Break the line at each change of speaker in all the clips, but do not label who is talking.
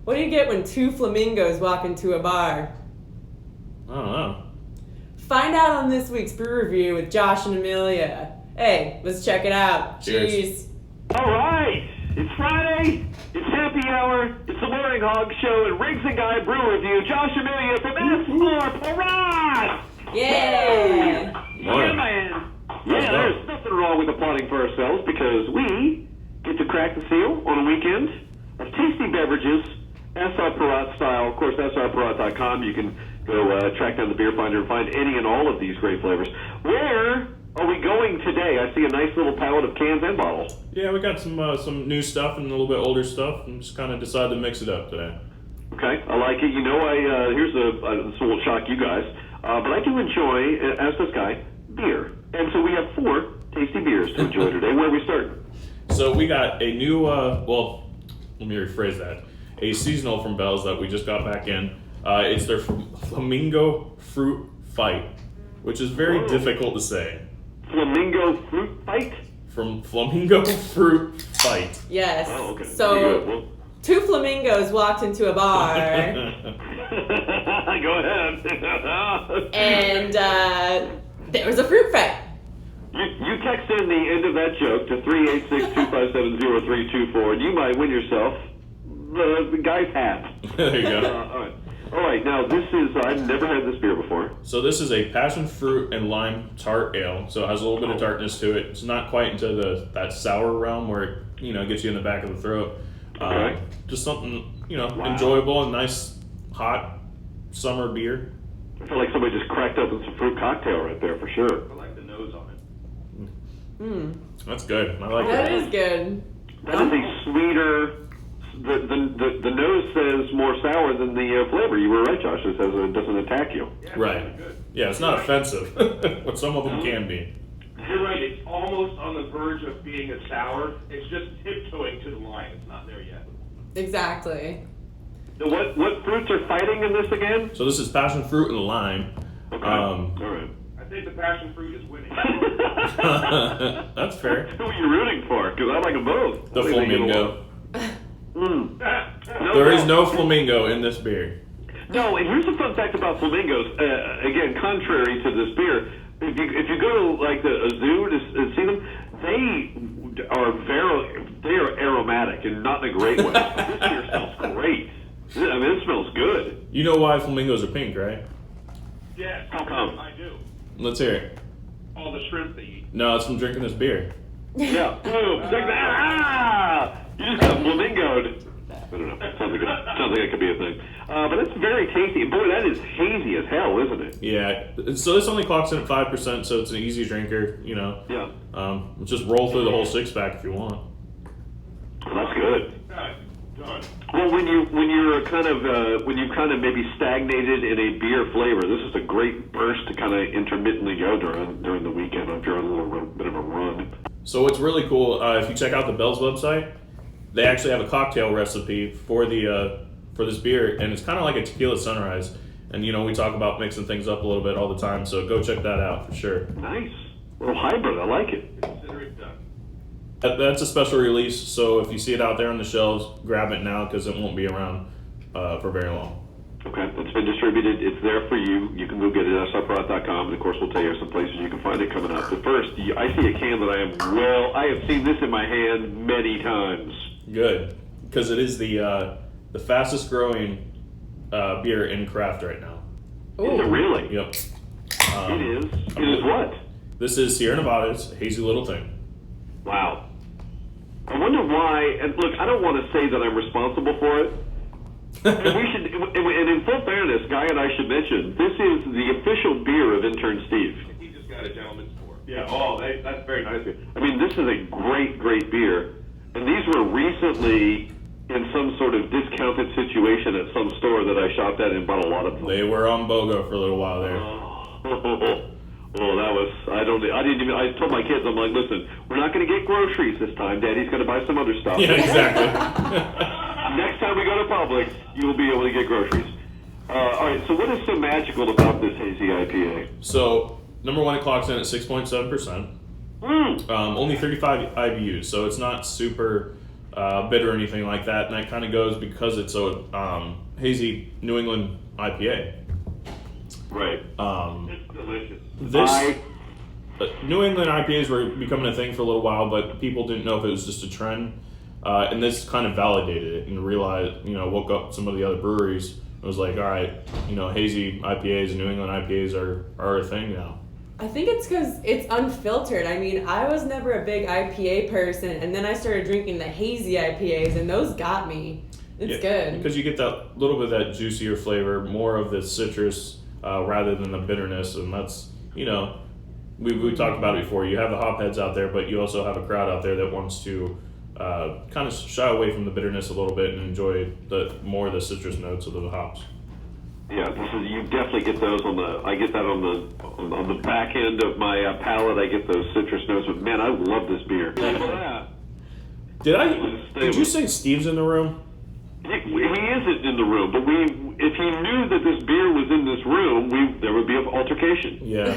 What do you get when two flamingos walk into a bar?
I don't know.
Find out on this week's Brew Review with Josh and Amelia. Hey, let's check it out.
Cheers.
All right, it's Friday, it's happy hour, it's the Morning Hog Show, and Riggs and Guy Brew Review. Josh Amelia from S4 Parade!
Yeah!
Yeah, man. Yeah, there's nothing wrong with applauding for ourselves because we get to crack the seal on a weekend of tasty beverages, SR Parat style. Of course, srparat.com. You can go track down the beer finder and find any and all of these great flavors. Where are we going today? I see a nice little palette of cans and bottles.
Yeah, we got some new stuff and a little bit older stuff, and just kind of decided to mix it up today.
Okay, I like it. You know, this will shock you guys, but I do enjoy, as does Guy, beer. And so we have 4 tasty beers to enjoy today. Where are we starting?
So we got a new, let me rephrase that. A seasonal from Bell's that we just got back in. It's their Flamingo Fruit Fight, which is very difficult to say.
Flamingo Fruit Fight?
From Flamingo Fruit Fight.
Yes.
Oh, okay.
So, 2 flamingos walked into a bar.
Go ahead.
And there was a fruit fight.
You text in the end of that joke to 386-257-0324, and you might win yourself the guy's hat.
There you go.
All right. Now this is, I've never had this beer before.
So this is a passion fruit and lime tart ale. So it has a little bit of tartness to it. It's not quite into that sour realm where it, gets you in the back of the throat.
Okay.
Just something, enjoyable and nice, hot summer beer.
I feel like somebody just cracked open some fruit cocktail right there for sure. I like the nose on it.
That's good. I like
That
that.
is good.
That is a sweeter. The nose says more sour than the flavor. You were right, Josh. It says it doesn't attack you.
Yeah,
Right.
Good.
Yeah, it's not offensive, but some of them can be.
You're right. It's almost on the verge of being a sour. It's just tiptoeing to the line. It's not there yet.
Exactly.
Now, what fruits are fighting in this again?
So this is passion fruit and lime.
Okay. All right.
I think the passion fruit is winning.
That's fair.
Who are you rooting for? Because I like them both.
The flamingo. There is no flamingo in this beer.
No, and here's a fun fact about flamingos. Again, contrary to this beer, if you go to like a zoo to see them, they are aromatic and not in a great way. This beer smells great. I mean, it smells good.
You know why flamingos are pink, right?
Yes,
How come?
I do.
Let's hear it.
All the shrimp they eat.
No, it's from drinking this beer.
Yeah. Boom. You just got flamingoed. I don't know. Sounds like it could be a thing. But it's very tasty. Boy, that is hazy as hell, isn't it?
Yeah. So this only clocks in at 5%, so it's an easy drinker.
Yeah.
Just roll through the whole 6-pack if you want.
Well, that's good.
Done.
Well, when you've kind of maybe stagnated in a beer flavor, this is a great burst to kind of intermittently go during the weekend if you're on a little bit of a run.
So what's really cool, if you check out the Bell's website, they actually have a cocktail recipe for this beer, and it's kind of like a tequila sunrise. And we talk about mixing things up a little bit all the time, so go check that out for sure.
Nice. A little hybrid. I like it.
Consider it done.
That's a special release, so if you see it out there on the shelves, grab it now because it won't be around for very long.
Okay, it's been distributed. It's there for you. You can go get it at srparat.com, and of course we'll tell you some places you can find it coming up. But first, I see a can that I have seen this in my hand many times.
Good, because it is the fastest growing beer in craft right now.
Is it really?
Yep.
It is. It is what?
This is Sierra Nevada's Hazy Little Thing.
Wow. I wonder why. And look, I don't want to say that I'm responsible for it. And in full fairness, Guy and I should mention, this is the official beer of Intern Steve.
He just got a gentleman's pour.
Yeah, that's very nice. I mean, this is a great, great beer. And these were recently in some sort of discounted situation at some store that I shopped at and bought a lot of them.
They were on BOGO for a little while there.
Well, I told my kids, I'm like, listen, we're not going to get groceries this time. Daddy's going to buy some other stuff.
Yeah, exactly.
Next time we go to Publix, you will be able to get groceries. All right, so what is so magical about this hazy IPA?
So, number one, it clocks in at 6.7%. Only 35 IBUs, so it's not super bitter or anything like that, and that kind of goes because it's a hazy New England IPA.
Right.
It's delicious.
This New England IPAs were becoming a thing for a little while, but people didn't know if it was just a trend. And this kind of validated it and realized, woke up some of the other breweries. It was like, all right, hazy IPAs and New England IPAs are a thing now.
I think it's because it's unfiltered. I mean, I was never a big IPA person, and then I started drinking the hazy IPAs, and those got me. It's good.
Because you get that little bit of that juicier flavor, more of the citrus rather than the bitterness, and that's, we talked about it before. You have the hop heads out there, but you also have a crowd out there that wants to kind of shy away from the bitterness a little bit and enjoy more of the citrus notes of the hops.
Yeah, you definitely get those I get that on the back end of my palate. I get those citrus notes, but man, I love this beer.
Did you say Steve's in the room?
He isn't in the room, but if he knew that this beer was in this room, there would be an altercation.
Yeah.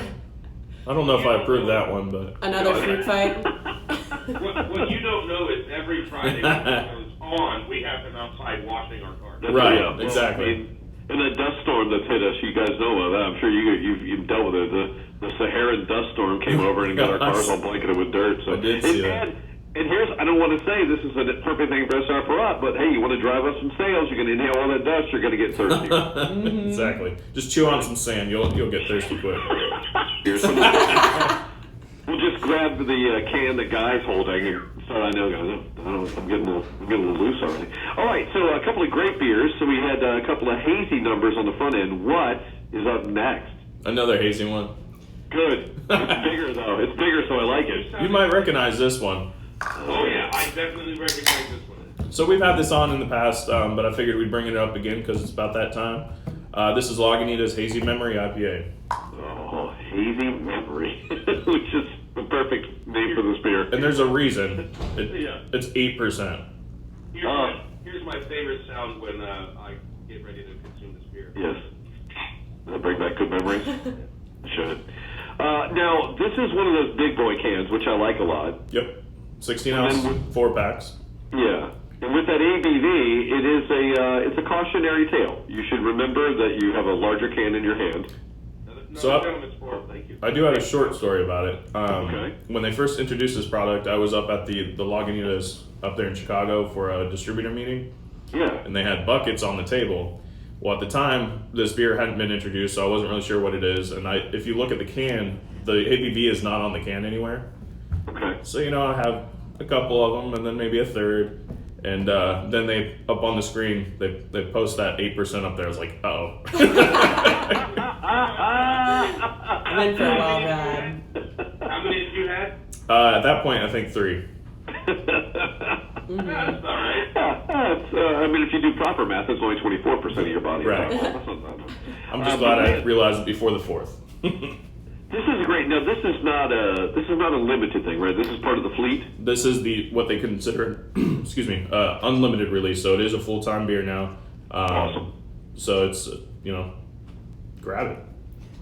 I don't know if I approve that one, but...
Another fruit fight?
What you don't know is every Friday when it's on, we have them outside washing our cars.
Right,
Well,
exactly.
And that dust storm that's hit us, you guys know about that. I'm sure you've dealt with it. The Saharan dust storm came over and got our cars all blanketed with dirt. So
I did see that.
And I don't want to say this is a perfect thing for SR Parat, but hey, you want to drive up some sales, you're going to inhale all that dust, you're going to get thirsty.
Exactly. Just chew on some sand, you'll get thirsty quick.
We'll just grab the can that Guy's holding and start. I know, guys. I'm getting a little loose already. All right, so a couple of great beers. So we had a couple of hazy numbers on the front end. What is up next?
Another hazy one.
Good. It's bigger though. It's bigger, so I like it.
You might recognize this one.
Oh yeah, I definitely recognize this one.
So we've had this on in the past, but I figured we'd bring it up again because it's about that time. This is Lagunitas Hazy Memory IPA.
Oh, Hazy Memory, which is the perfect name for this beer.
And there's a reason. It's 8%.
Here's my favorite sound when I get ready to consume this beer.
Yes. Does that bring back good memories? Should. Now, this is one of those big boy cans, which I like a lot.
Yep. 16-ounce, 4-packs.
Yeah. And with that ABV, it's a cautionary tale. You should remember that you have a larger can in your hand.
Thank you.
I do have a short story about it.
Okay.
When they first introduced this product, I was up at the Lagunitas up there in Chicago for a distributor meeting.
Yeah.
And they had buckets on the table. Well, at the time, this beer hadn't been introduced, so I wasn't really sure what it is. And if you look at the can, the ABV is not on the can anywhere.
Okay.
So, I have a couple of them and then maybe a third. And then they, up on the screen, they post that 8% up there. I was like, uh-oh.
And then for a while, God.
How many did you have?
At that point, I think 3.
That's all right.
If you do proper math, it's only 24% of your body.
Right.
That's not bad.
I'm just glad I realized it before the 4th.
This is great. Now, this is not a limited thing, right? This is part of the fleet.
This is what they consider, unlimited release. So it is a full-time beer now.
Awesome.
So it's, grab it.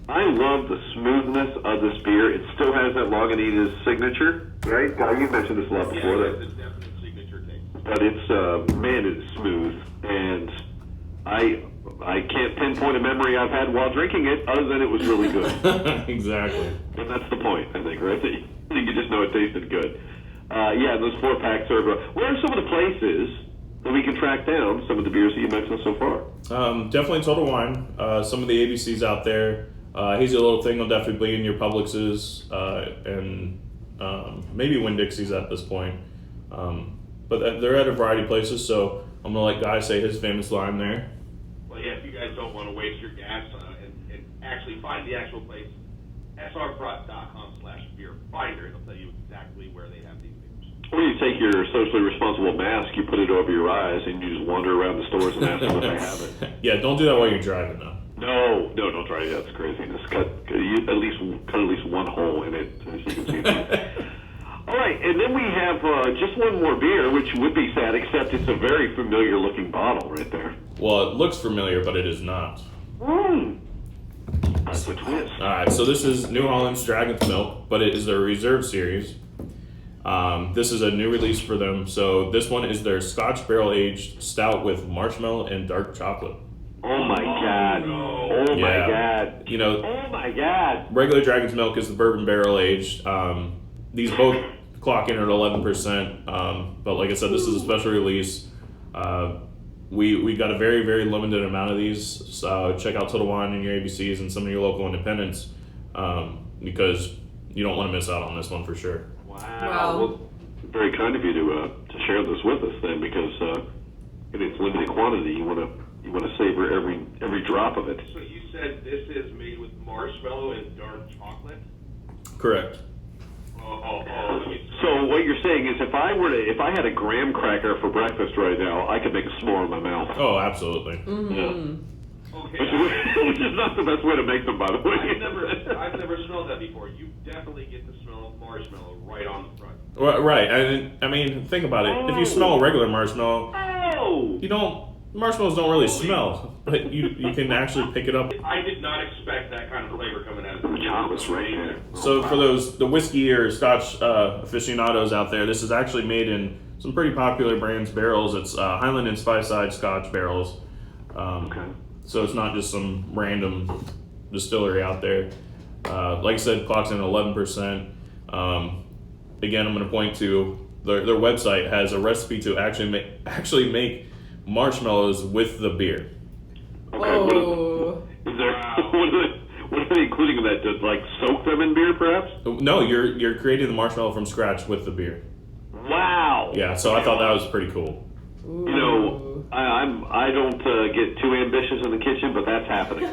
I love the smoothness of this beer. It still has that Lagunitas signature, right? Guy, you've mentioned this a lot before.
Yeah, it's a definite signature taste.
But it's, man, it is smooth. And I can't pinpoint a memory I've had while drinking it other than it was really good.
Exactly.
And that's the point, I think, right? That you just know it tasted good. Yeah, those 4-packs are... Where are some of the places that we can track down some of the beers that you mentioned so far?
Definitely Total Wine. Some of the ABCs out there. Hazy Little Thing will definitely be in your Publixes and maybe Winn-Dixie's at this point. But they're at a variety of places, so I'm going to let Guy say his famous line there.
Well, yeah, if you guys don't want to waste your gas and actually find the actual place, srprot.com/beer finder. It'll tell you exactly where they have these beers.
Or you take your socially responsible mask, you put it over your eyes, and you just wander around the stores and ask them if they have it.
Yeah, don't do that while you're driving, though.
No, don't try it. That's craziness. Cut at least one hole in it, as you can see. All right, and then we have just one more beer, which would be sad, except it's a very familiar-looking bottle right there.
Well, it looks familiar, but it is not.
That's a twist.
All right, so this is New Holland's Dragon's Milk, but it is a reserve series. This is a new release for them. So this one is their Scotch barrel-aged stout with marshmallow and dark chocolate.
Oh my God! Oh my God!
You know,
oh my God!
regular Dragon's Milk is the bourbon barrel-aged. These both clock in at 11%. But like I said, this is a special release. We got a very, very limited amount of these. So check out Total Wine and your ABCs and some of your local independents because you don't want to miss out on this one for sure.
Wow. Well, very kind of you to share this with us then, because in its limited quantity, you want to savor every drop of it.
So you said this is made with marshmallow and dark chocolate?
Correct.
So what you're saying is, if I had a graham cracker for breakfast right now, I could make a s'more in my mouth.
Oh, absolutely.
Mm-hmm.
Yeah.
Okay.
Which is not the best way to make them, by the way.
I've never smelled that before. You definitely get the smell of marshmallow right on the front.
Right. I mean, think about it. If you smell a regular marshmallow, marshmallows don't really smell, but you can actually pick it up.
I did not expect that kind of flavor coming out of the
Chocolate's right here.
So for the whiskey or Scotch aficionados out there, this is actually made in some pretty popular brands barrels. It's Highland and Speyside Scotch barrels.
Okay.
So it's not just some random distillery out there. Like I said, clocks in at 11%. Again, I'm going to point to their website has a recipe to actually make marshmallows with the beer.
Okay. What are they including in that? To like soak them in beer, perhaps?
No, you're creating the marshmallow from scratch with the beer.
Wow.
Yeah, so I thought that was pretty cool.
Ooh.
You know, I don't get too ambitious in the kitchen, but that's happening.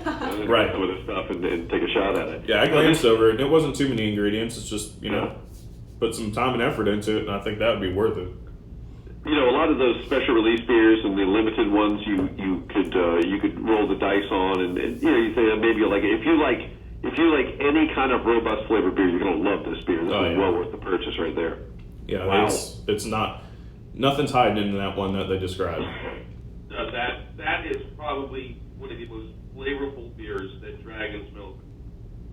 Right.
With this stuff and take a shot at it.
Yeah, I glanced over it. It wasn't too many ingredients. It's just put some time and effort into it, and I think that would be worth it.
You know, a lot of those special release beers and the limited ones, you could roll the dice on, and you say maybe you like it. If you like any kind of robust flavored beer, you're gonna love this beer. This is well worth the purchase right there.
Yeah,
wow.
It's nothing's hiding in that one that they described.
That is probably one of the most flavorful beers that Dragon's Milk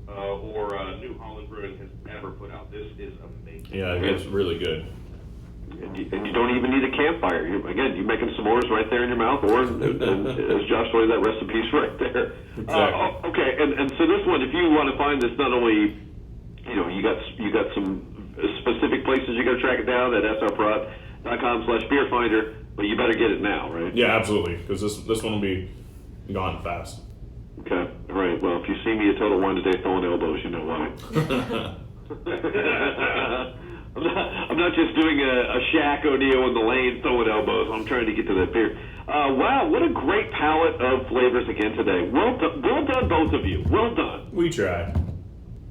or New Holland Brewing has ever put out. This is amazing.
Yeah, it's really good.
And you don't even need a campfire. You're making s'mores right there in your mouth, or as Josh told you, that recipe's right there.
Exactly.
Okay, and so this one, if you want to find this, not only you got some specific places you got to track it down at srprot.com/beerfinder, but you better get it now, right?
Yeah, absolutely, because this one will be gone fast.
Okay, all right. Well, if you see me at Total Wine today throwing elbows, you know why. I'm not just doing a Shaq O'Neal in the lane throwing elbows. I'm trying to get to that beer. Wow, what a great palette of flavors again today. Well done, both of you. Well done.
We tried.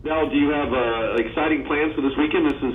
Now, do you have exciting plans for this weekend? This is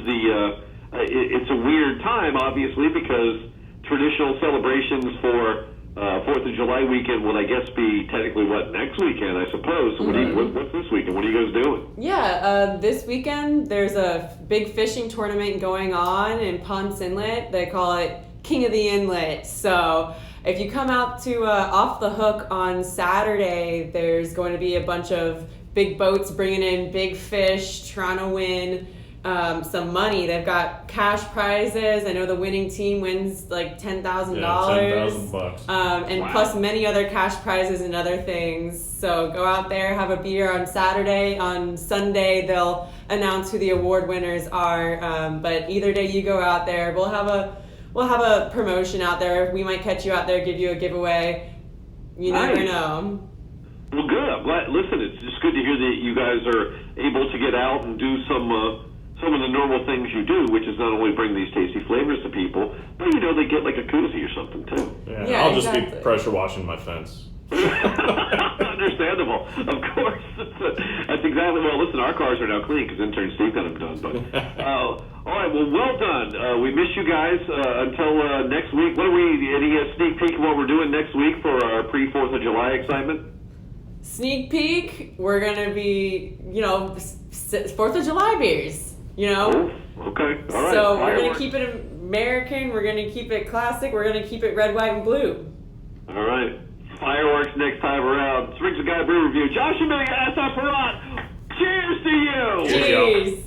it's a weird time, obviously, because traditional celebrations for 4th of July weekend will, I guess, be technically next weekend, I suppose. So what's this weekend? What are you guys doing?
Yeah, this weekend there's a big fishing tournament going on in Ponce Inlet. They call it King of the Inlet. So if you come out to Off the Hook on Saturday, there's going to be a bunch of big boats bringing in big fish, trying to win some money. They've got cash prizes. I know the winning team wins like $10,000.
$10,000.
And plus many other cash prizes and other things. So go out there, have a beer on Saturday. On Sunday, they'll announce who the award winners are. But either day you go out there, we'll have a promotion out there. We might catch you out there, give you a giveaway. You never know.
Well, good. I'm glad. Listen, it's just good to hear that you guys are able to get out and do some of the normal things you do, which is not only bring these tasty flavors to people, but they get like a koozie or something too.
Yeah, I'll just be pressure washing my fence.
Understandable, of course. That's exactly. Well, listen, our cars are now clean because intern Steve got them done. But all right, well done. We miss you guys until next week. What are we? Any sneak peek of what we're doing next week for our pre-4th of July excitement?
Sneak peek. We're gonna be, 4th of July beers.
Oh, okay. All right.
So we're going to keep it American. We're going to keep it classic. We're going to keep it red, white, and blue.
All right. Fireworks next time around. Springs of Guy Brew Review. Josh Amelia, SR Perrot. Cheers to you.
Cheers.